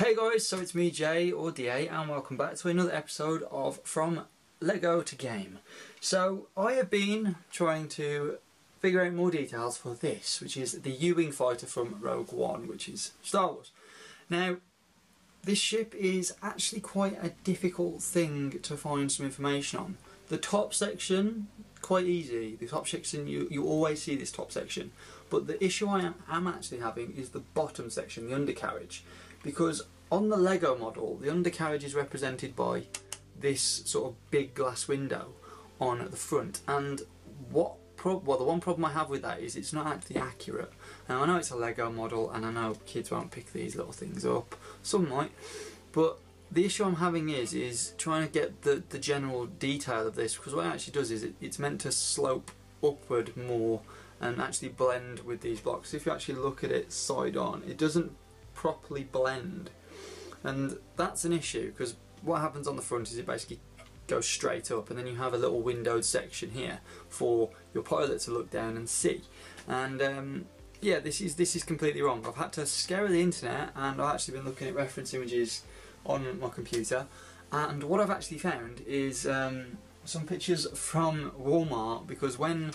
Hey guys, so it's me Jay or DA and welcome back to another episode of From Lego to Game. So I have been trying to figure out more details for this, which is the U-Wing fighter from Rogue One, which is Star Wars. Now this ship is actually quite a difficult thing to find some information on. The top section, quite easy. The top section, you always see this top section. But the issue I am actually having is the bottom section, the undercarriage. Because on the Lego model, the undercarriage is represented by this sort of big glass window on the front. And the one problem I have with that is it's not actually accurate. Now I know it's a Lego model and I know kids won't pick these little things up. Some might. But the issue I'm having is trying to get the general detail of this, because what it actually does is it's meant to slope upward more and actually blend with these blocks. If you actually look at it side on, it doesn't properly blend, and that's an issue, because what happens on the front is it basically goes straight up and then you have a little windowed section here for your pilot to look down and see. And yeah, this is completely wrong. I've had to scour the internet and I've actually been looking at reference images on my computer, and what I've actually found is some pictures from Walmart, because when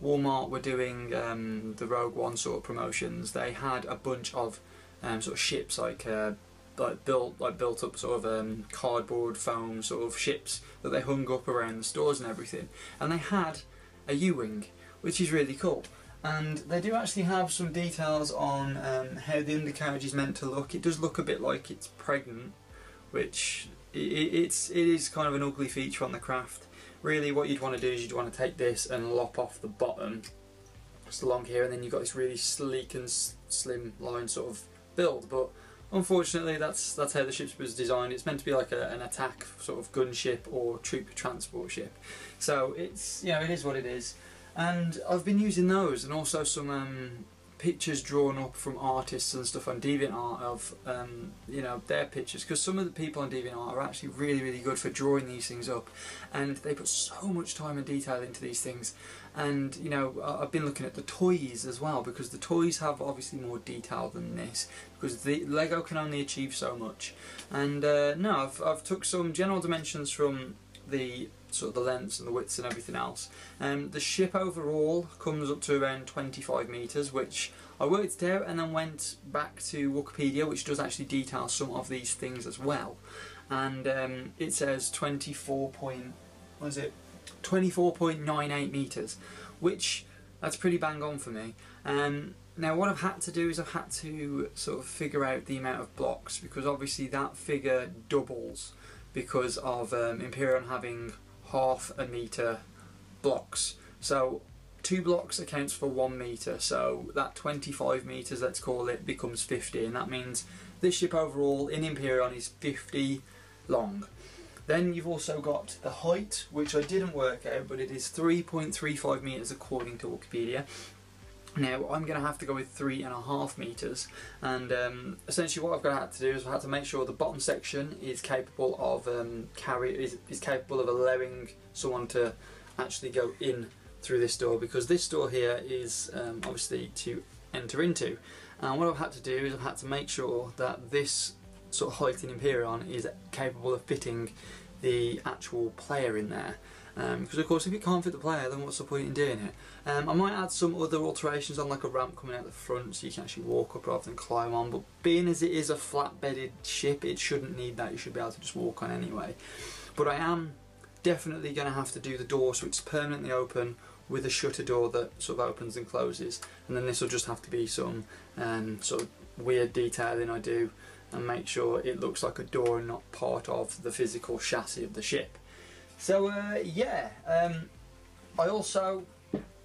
Walmart were doing the Rogue One sort of promotions, they had a bunch of sort of ships like built up sort of cardboard foam sort of ships that they hung up around the stores and everything, and they had a U-Wing, which is really cool. And they do actually have some details on how the undercarriage is meant to look. It does look a bit like it's pregnant, which it is kind of an ugly feature on the craft. Really what you'd want to do is you'd want to take this and lop off the bottom just along here, and then you've got this really sleek and slim line sort of build. But unfortunately that's how the ship was designed. It's meant to be like an attack sort of gunship or troop transport ship. So it's, you know, it is what it is. And I've been using those, and also some pictures drawn up from artists and stuff on DeviantArt of you know, their pictures, because some of the people on DeviantArt are actually really good for drawing these things up, and they put so much time and detail into these things. And you know, I've been looking at the toys as well, because the toys have obviously more detail than this, because the Lego can only achieve so much. And no, I've took some general dimensions from the sort of the lengths and the widths and everything else. The ship overall comes up to around 25 metres, which I worked out and then went back to Wikipedia, which does actually detail some of these things as well. And it says 24.98 metres, which that's pretty bang on for me. Now what I've had to do is I've had to sort of figure out the amount of blocks, because obviously that figure doubles because of Imperion having half a metre blocks. So 2 blocks accounts for 1 metre, so that 25 metres, let's call it, becomes 50, and that means this ship overall in Imperion is 50 long. Then you've also got the height, which I didn't work out, but it is 3.35 metres according to Wikipedia. Now I'm going to have to go with 3.5 metres, and essentially what I've got to have to do is I've had to make sure the bottom section is capable of is capable of allowing someone to actually go in through this door, because this door here is obviously to enter into. And what I've had to do is I've had to make sure that this sort of height in Imperion is capable of fitting the actual player in there. Because of course if you can't fit the player, then what's the point in doing it? I might add some other alterations on, like a ramp coming out the front so you can actually walk up rather than climb on, but being as it is a flat bedded ship, it shouldn't need that. You should be able to just walk on anyway. But I am definitely going to have to do the door so it's permanently open with a shutter door that sort of opens and closes, and then this will just have to be some sort of weird detailing I do and make sure it looks like a door and not part of the physical chassis of the ship. So yeah, I also,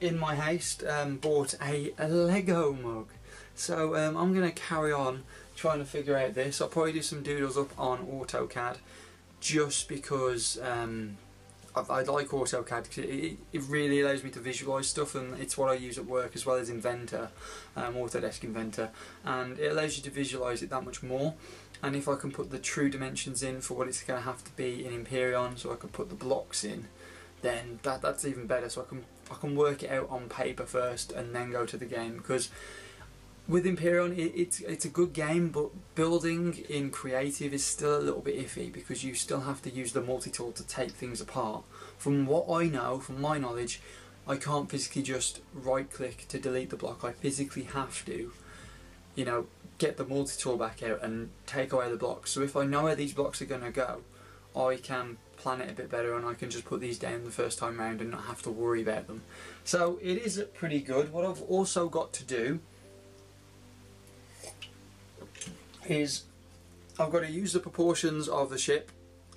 in my haste, bought a Lego mug. So I'm going to carry on trying to figure out this. I'll probably do some doodles up on AutoCAD, just because I like AutoCAD, because it really allows me to visualise stuff, and it's what I use at work as well as Inventor, Autodesk Inventor, and it allows you to visualise it that much more. And if I can put the true dimensions in for what it's going to have to be in Imperion, so I can put the blocks in, then that's even better. So I can work it out on paper first and then go to the game, because with Imperion, it's a good game, but building in creative is still a little bit iffy because you still have to use the multi-tool to take things apart. From what I know, from my knowledge, I can't physically just right-click to delete the block. I physically have to, you know, get the multi-tool back out and take away the blocks. So if I know where these blocks are going to go, I can plan it a bit better and I can just put these down the first time round and not have to worry about them. So it is pretty good. What I've also got to do is I've got to use the proportions of the ship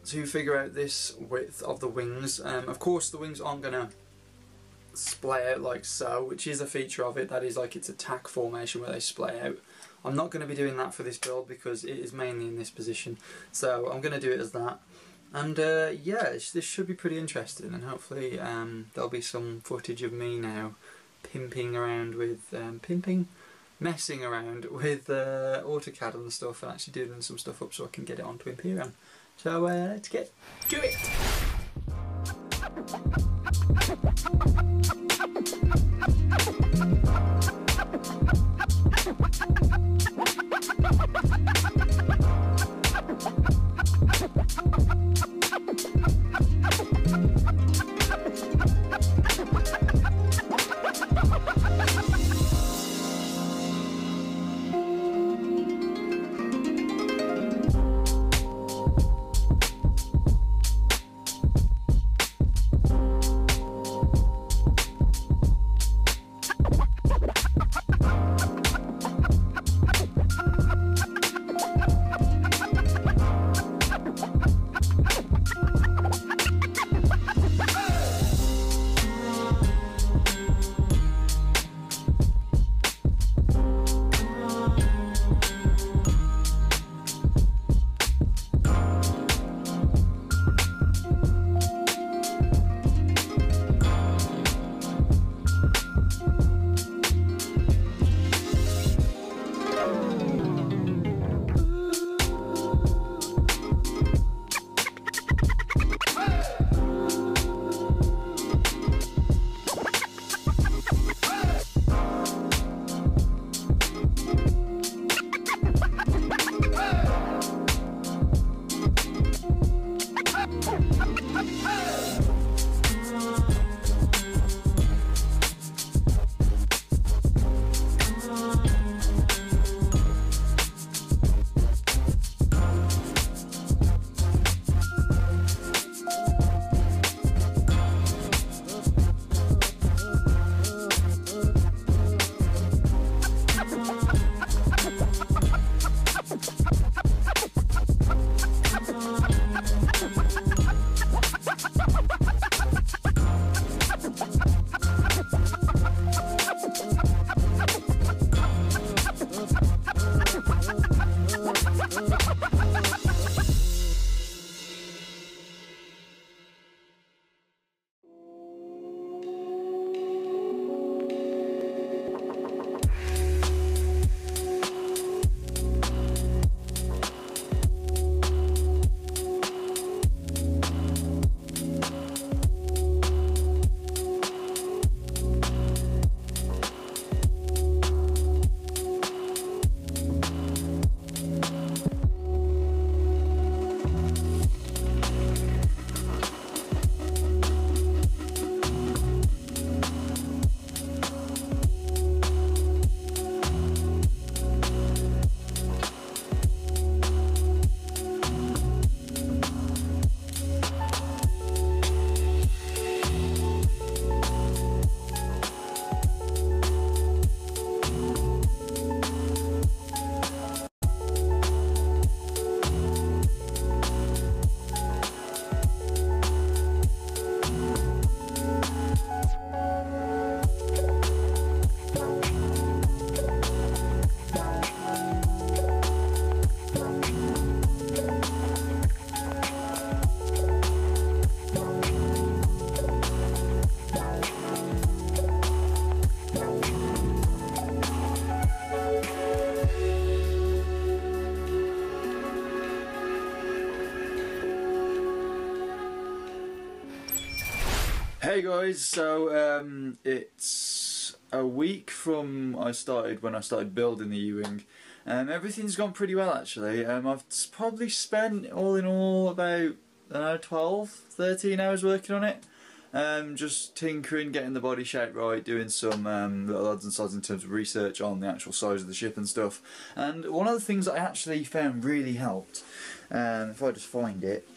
to figure out this width of the wings. Of course the wings aren't going to splay out like so, which is a feature of it. That is like its attack formation where they splay out. I'm not going to be doing that for this build because it is mainly in this position, so I'm going to do it as that. And yeah, this should be pretty interesting, and hopefully there'll be some footage of me now pimping around with messing around with AutoCAD and stuff, and actually doing some stuff up so I can get it onto Imperion. So let's get to it. Hey guys, so it's a week from when I started building the U-wing. Everything's gone pretty well actually. I've probably spent all in all about 12, 13 hours working on it. Just tinkering, getting the body shape right, doing some little odds and sods in terms of research on the actual size of the ship and stuff. And one of the things that I actually found really helped, if I just find it,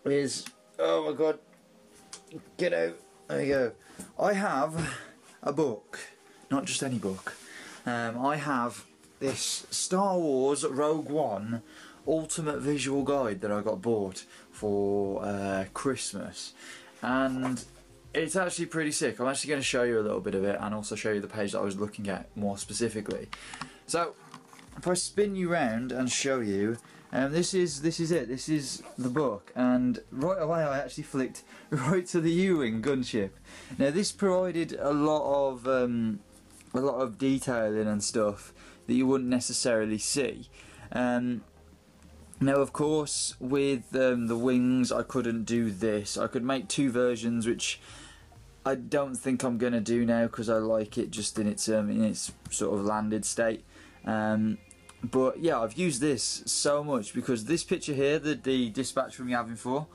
is, oh my god, get out, there you go. I have a book, not just any book. I have this Star Wars Rogue One Ultimate Visual Guide that I got bought for Christmas, and it's actually pretty sick. I'm actually going to show you a little bit of it and also show you the page that I was looking at more specifically. So if I spin you round and show you, this is it. This is the book, and right away I actually flicked right to the U-wing gunship. Now this provided a lot of detailing and stuff that you wouldn't necessarily see. Now of course with the wings I couldn't do this. I could make two versions, which I don't think I'm going to do now because I like it just in its sort of landed state. But yeah, I've used this so much because this picture here, the dispatch from Yavin 4,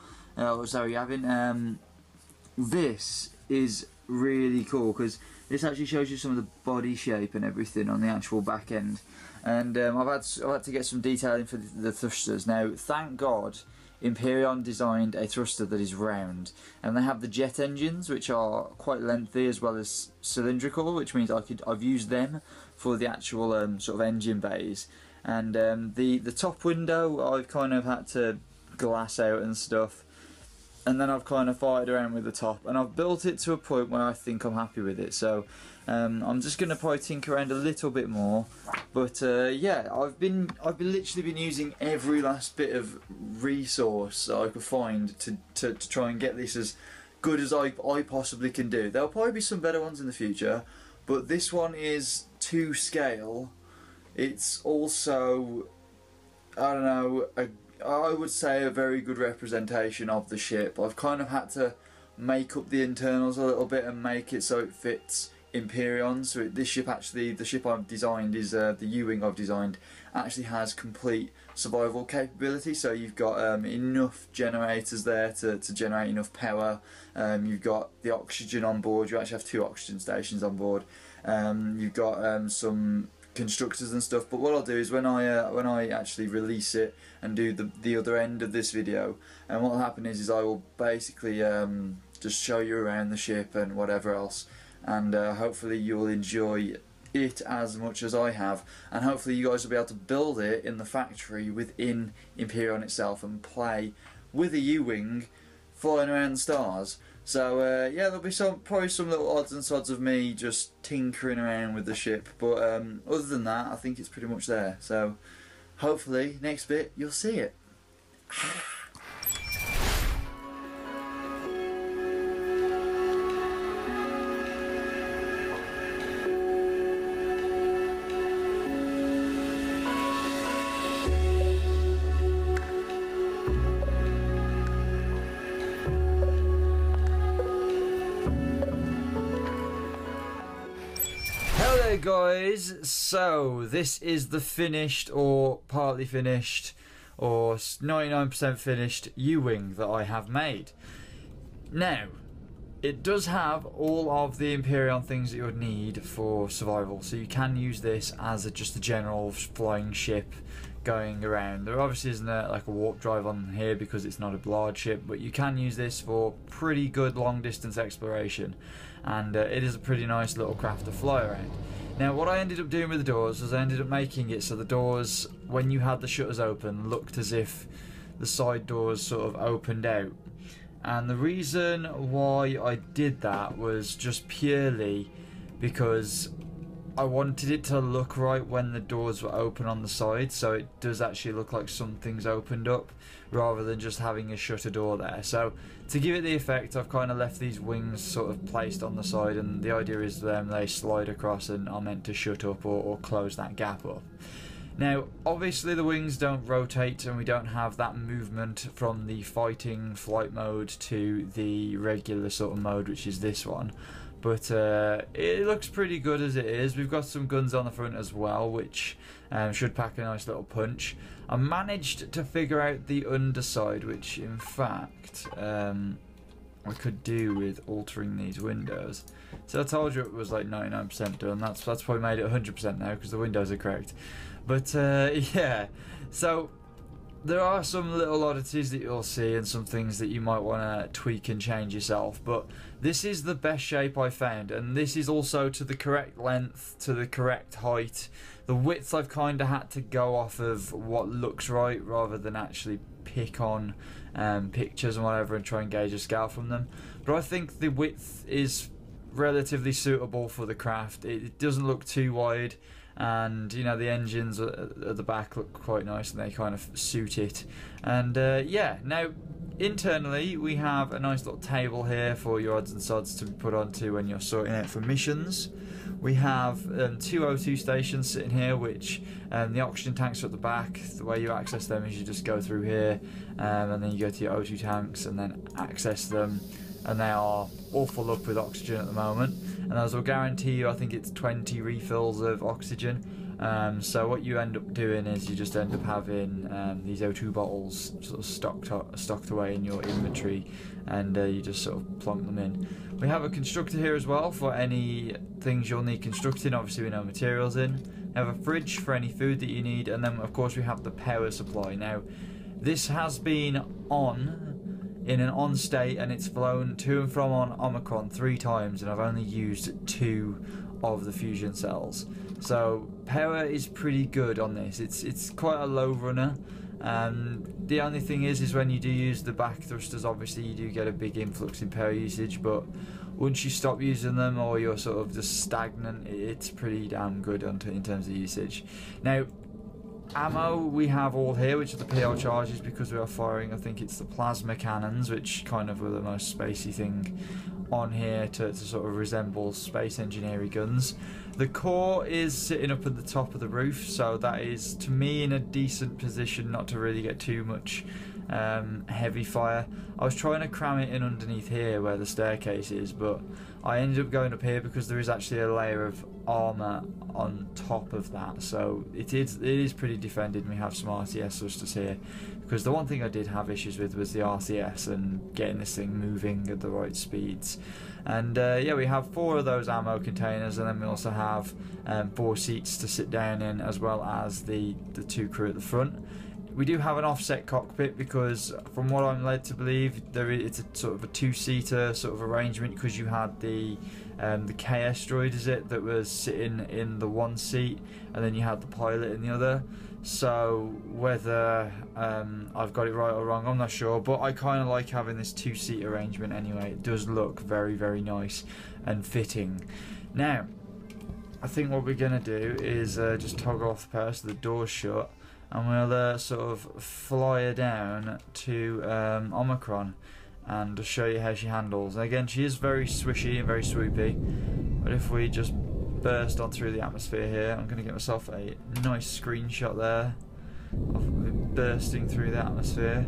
this is really cool because this actually shows you some of the body shape and everything on the actual back end. And I've had to get some detailing for the thrusters. Now, thank God, Imperion designed a thruster that is round, and they have the jet engines, which are quite lengthy as well as cylindrical, which means I've used them for the actual sort of engine bays. And the top window I've kind of had to glass out and stuff, and then I've kind of fired around with the top, and I've built it to a point where I think I'm happy with it. So I'm just going to probably tinker around a little bit more, but yeah, I've literally been using every last bit of resource that I could find to try and get this as good as I possibly can do. There'll probably be some better ones in the future, but this one is to scale. It's also, I don't know, I would say a very good representation of the ship. I've kind of had to make up the internals a little bit and make it so it fits Imperion. So this ship actually, the ship I've designed is the U-wing I've designed actually has complete survival capability. So you've got enough generators there to generate enough power. You've got the oxygen on board. You actually have 2 oxygen stations on board. You've got some constructors and stuff, but what I'll do is when I actually release it and do the other end of this video, and what will happen is I will basically just show you around the ship and whatever else, and hopefully you'll enjoy it as much as I have, and hopefully you guys will be able to build it in the factory within Imperion itself and play with a U-wing flying around the stars. So yeah, there'll be probably some little odds and sods of me just tinkering around with the ship, but other than that, I think it's pretty much there. So hopefully next bit you'll see it. Hello guys, so this is the finished or partly finished or 99% finished U-wing that I have made. Now, it does have all of the Imperion things that you would need for survival, so you can use this as just a general flying ship going around. There obviously isn't like a warp drive on here because it's not a large ship, but you can use this for pretty good long distance exploration, and it is a pretty nice little craft to fly around. Now what I ended up doing with the doors was I ended up making it so the doors, when you had the shutters open, looked as if the side doors sort of opened out. And the reason why I did that was just purely because I wanted it to look right when the doors were open on the side, so it does actually look like something's opened up rather than just having a shutter door there. So to give it the effect, I've kind of left these wings sort of placed on the side, and the idea is they slide across and are meant to shut up or close that gap up. Now obviously the wings don't rotate and we don't have that movement from the fighting flight mode to the regular sort of mode, which is this one, but it looks pretty good as it is. We've got some guns on the front as well, which should pack a nice little punch. I managed to figure out the underside, which in fact I could do with altering these windows. So I told you it was like 99% done. That's probably made it 100% now because the windows are correct. But yeah, so there are some little oddities that you'll see and some things that you might want to tweak and change yourself, but this is the best shape I found, and this is also to the correct length, to the correct height. The width I've kind of had to go off of what looks right rather than actually pick on pictures and whatever and try and gauge a scale from them. But I think the width is relatively suitable for the craft. It doesn't look too wide, and you know the engines at the back look quite nice and they kind of suit it. And yeah, now internally we have a nice little table here for your odds and sods to put onto when you're sorting out for missions. We have two O2 stations sitting here, which the oxygen tanks are at the back. The way you access them is you just go through here, and then you go to your O2 tanks and then access them, and they are all full up with oxygen at the moment, and those will guarantee you, I think it's 20 refills of oxygen. So what you end up doing is you just end up having these O2 bottles sort of stocked away in your inventory, and you just sort of plonk them in. We have a constructor here as well for any things you'll need constructing. Obviously we know materials in. We have a fridge for any food that you need, and then of course we have the power supply. Now this has been in an on state, and it's flown to and from on Omicron 3 times, and I've only used 2 of the fusion cells. So power is pretty good on this. It's quite a low runner. The only thing is when you do use the back thrusters, obviously you do get a big influx in power usage, but once you stop using them or you're sort of just stagnant, it's pretty damn good in terms of usage. Now ammo we have all here, which are the PL charges, because we are firing, I think it's the plasma cannons, which kind of were the most spacey thing on here to sort of resemble space engineering guns. The core is sitting up at the top of the roof, so that is to me in a decent position not to really get too much heavy fire. I was trying to cram it in underneath here where the staircase is, but I ended up going up here because there is actually a layer of armour on top of that, so it is pretty defended, and we have some RTS thrusters here, because the one thing I did have issues with was the RCS and getting this thing moving at the right speeds. And yeah, we have 4 of those ammo containers, and then we also have 4 seats to sit down in, as well as the 2 crew at the front. We do have an offset cockpit because, from what I'm led to believe, it's a sort of a 2-seater sort of arrangement, because you had the KS droid, is it, that was sitting in the 1 seat, and then you had the pilot in the other. So whether I've got it right or wrong, I'm not sure, but I kind of like having this 2-seat arrangement anyway. It does look very, very nice and fitting. Now, I think what we're going to do is just toggle off the power so the door's shut, and we'll sort of fly her down to Omicron and show you how she handles. And again, she is very swishy and very swoopy, but if we just burst on through the atmosphere here, I'm going to get myself a nice screenshot there of bursting through the atmosphere.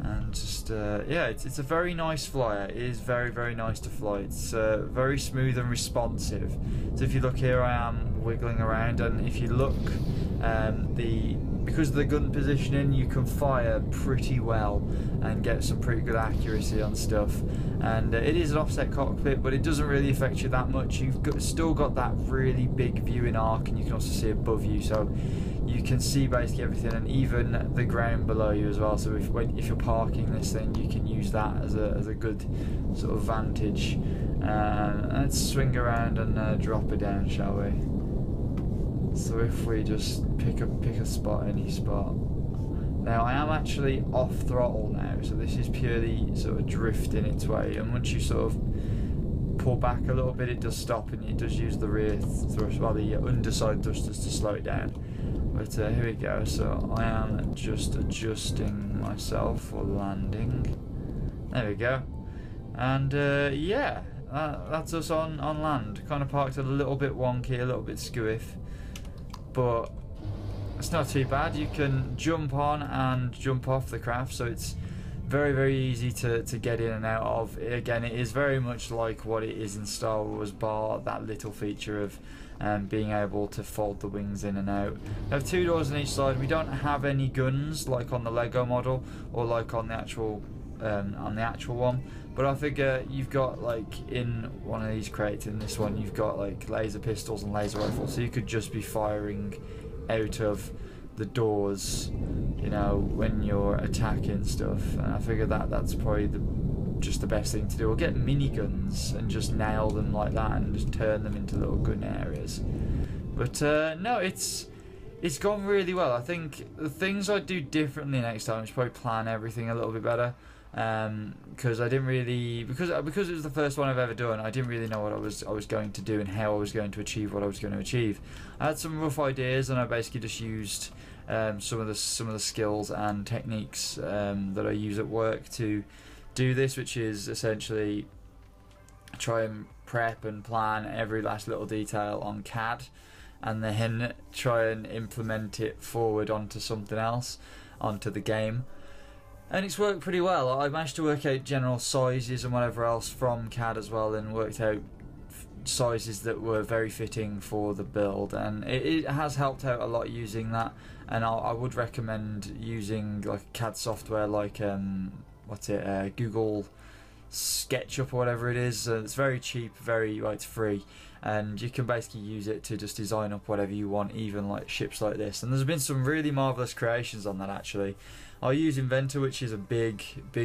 And just yeah, it's a very nice flyer. It is very, very nice to fly. It's very smooth and responsive. So if you look here, I am wiggling around, and if you look, because of the gun positioning, you can fire pretty well and get some pretty good accuracy on stuff. And it is an offset cockpit, but it doesn't really affect you that much. Still got that really big viewing arc, and you can also see above you, so you can see basically everything, and even the ground below you as well. So if you're parking this thing, you can use that as a good sort of vantage. Let's swing around and drop it down, shall we? So if we just pick a spot, any spot. Now I am actually off throttle now, so this is purely sort of drifting its way, and once you sort of pull back a little bit, it does stop, and it does use the rear thrust, well, the underside thrusters to slow it down. But here we go, so I am just adjusting myself for landing. There we go. And yeah, that's us on land. Kind of parked a little bit wonky, a little bit squiff, but it's not too bad. You can jump on and jump off the craft, so it's very, very easy to get in and out of. Again, it is very much like what it is in Star Wars, bar that little feature of being able to fold the wings in and out. We have 2 doors on each side. We don't have any guns like on the Lego model or like on the actual one, but I figure you've got, like, in one of these crates, in this one, you've got like laser pistols and laser rifles, so you could just be firing out of the doors, you know, when you're attacking stuff. And I figure that's probably just the best thing to do. Or get miniguns and just nail them like that and just turn them into little gun areas. But no, it's gone really well. I think the things I'd do differently next time is probably plan everything a little bit better. Because I didn't really, because it was the first one I've ever done, I didn't really know what I was going to do and how I was going to achieve what I was going to achieve. I had some rough ideas, and I basically just used some of the skills and techniques that I use at work to do this, which is essentially try and prep and plan every last little detail on CAD, and then try and implement it forward onto something else, onto the game. And it's worked pretty well. I managed to work out general sizes and whatever else from CAD as well, and worked out sizes that were very fitting for the build, and it has helped out a lot using that. And I would recommend using like CAD software like Google SketchUp or whatever it is. It's very cheap, it's free, and you can basically use it to just design up whatever you want, even like ships like this. And there's been some really marvellous creations on that actually. I use Inventor, which is a big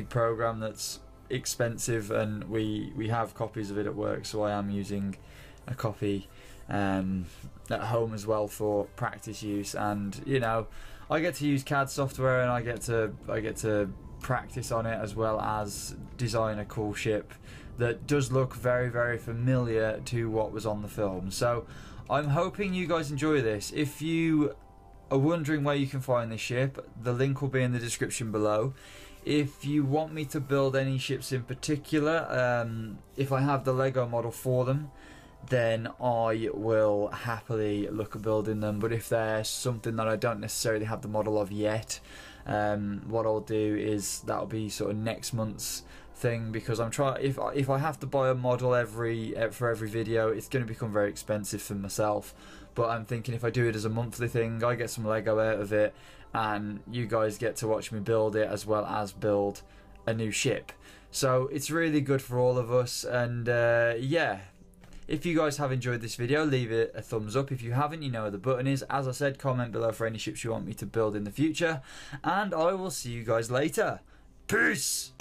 program that's expensive, and we have copies of it at work, so I am using a copy at home as well for practice use. And you know, I get to use CAD software, and I get to practice on it as well as design a cool ship that does look very, very familiar to what was on the film. So I'm hoping you guys enjoy this. If you are wondering where you can find this ship, the link will be in the description below. If you want me to build any ships in particular, if I have the Lego model for them, then I will happily look at building them. But if there's something that I don't necessarily have the model of yet, what I'll do is that'll be sort of next month's thing, because I'm trying. If I have to buy a model for every video, it's going to become very expensive for myself. But I'm thinking if I do it as a monthly thing, I get some Lego out of it, and you guys get to watch me build it as well as build a new ship. So it's really good for all of us. And yeah, if you guys have enjoyed this video, leave it a thumbs up. If you haven't, you know where the button is. As I said, comment below for any ships you want me to build in the future, and I will see you guys later. Peace!